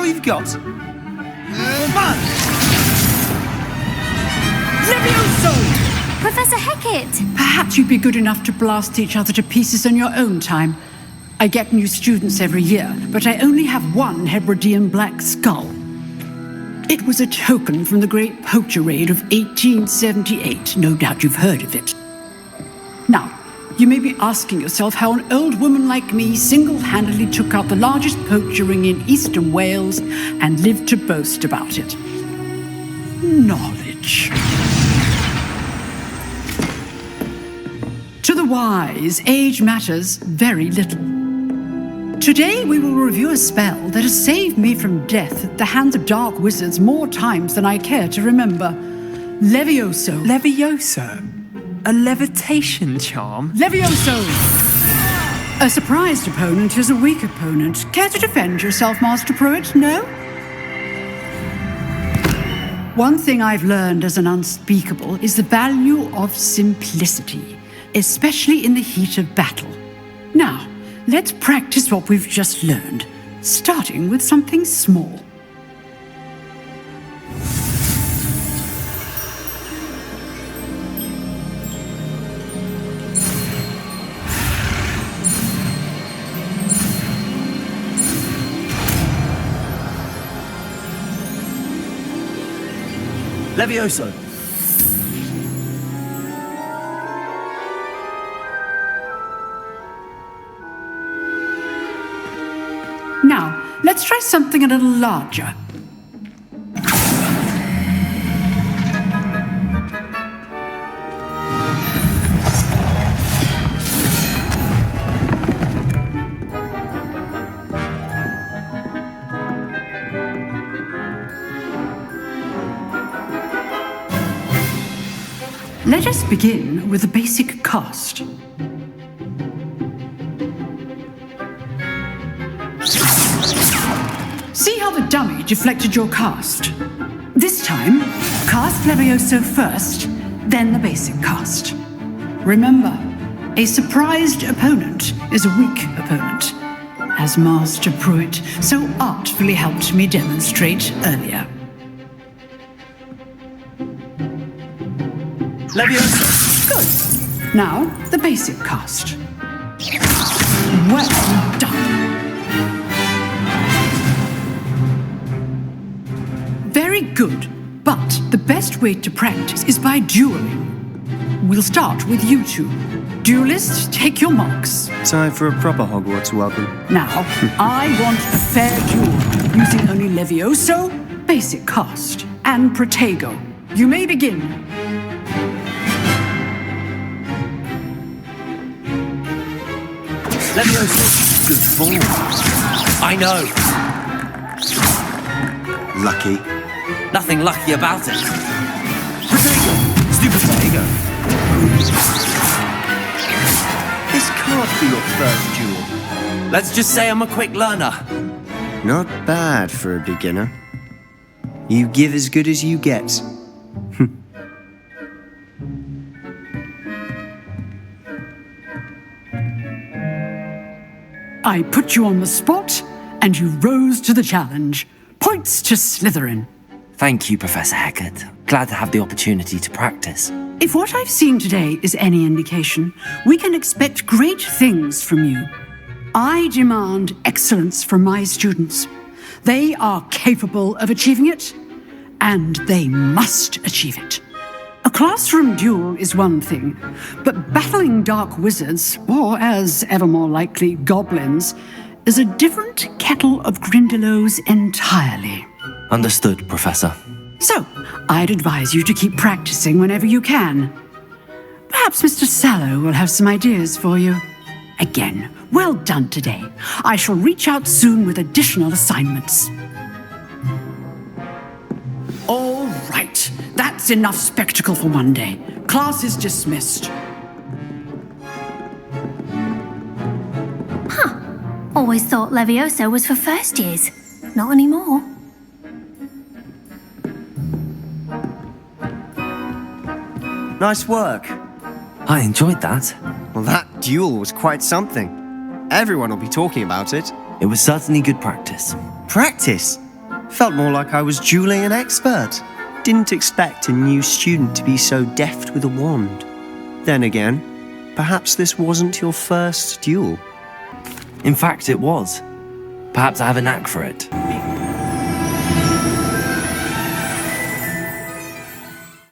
all you've got? Levioso! Professor Hecat! Perhaps you'd be good enough to blast each other to pieces in your own time. I get new students every year, but I only have one Hebridean black skull. It was a token from the Great Poacher Raid of 1878. No doubt you've heard of it. Now, you may be asking yourself how an old woman like me single-handedly took out the largest poacher ring in eastern Wales and lived to boast about it. Knowledge. To the wise, age matters very little. Today we will review a spell that has saved me from death at the hands of dark wizards more times than I care to remember. Levioso. Levioso? A levitation charm? Levioso! A surprised opponent is a weak opponent. Care to defend yourself, Master Pruitt? No? One thing I've learned as an unspeakable is the value of simplicity, especially in the heat of battle. Now, let's practice what we've just learned, starting with something small. Levioso! Now, let's try something a little larger. Let us begin with the basic cast. See how the dummy deflected your cast? This time, cast Levioso first, then the basic cast. Remember, a surprised opponent is a weak opponent, as Master Pruitt so artfully helped me demonstrate earlier. Levioso! Good. Now, the basic cast. Well done. Very good, but the best way to practice is by dueling. We'll start with you two. Duelists, take your marks. Time for a proper Hogwarts welcome. Now, I want a fair duel, using only Levioso, basic cast, and Protego. You may begin. Levioso! Good form. I know. Lucky. Nothing lucky about it. Protego! Stupid Protego! This can't be your first duel. Let's just say I'm a quick learner. Not bad for a beginner. You give as good as you get. I put you on the spot, and you rose to the challenge. Points to Slytherin. Thank you, Professor Hecat. Glad to have the opportunity to practice. If what I've seen today is any indication, we can expect great things from you. I demand excellence from my students. They are capable of achieving it, and they must achieve it. A classroom duel is one thing, but battling dark wizards, or as ever more likely, goblins, is a different kettle of Grindylows entirely. Understood, Professor. So, I'd advise you to keep practicing whenever you can. Perhaps Mr. Sallow will have some ideas for you. Again, well done today. I shall reach out soon with additional assignments. All right, that's enough spectacle for one day. Class is dismissed. Always thought Levioso was for first years. Not anymore. Nice work. I enjoyed that. Well, that duel was quite something. Everyone will be talking about it. It was certainly good practice. Practice? Felt more like I was dueling an expert. Didn't expect a new student to be so deft with a wand. Then again, perhaps this wasn't your first duel. In fact, it was. Perhaps I have a knack for it.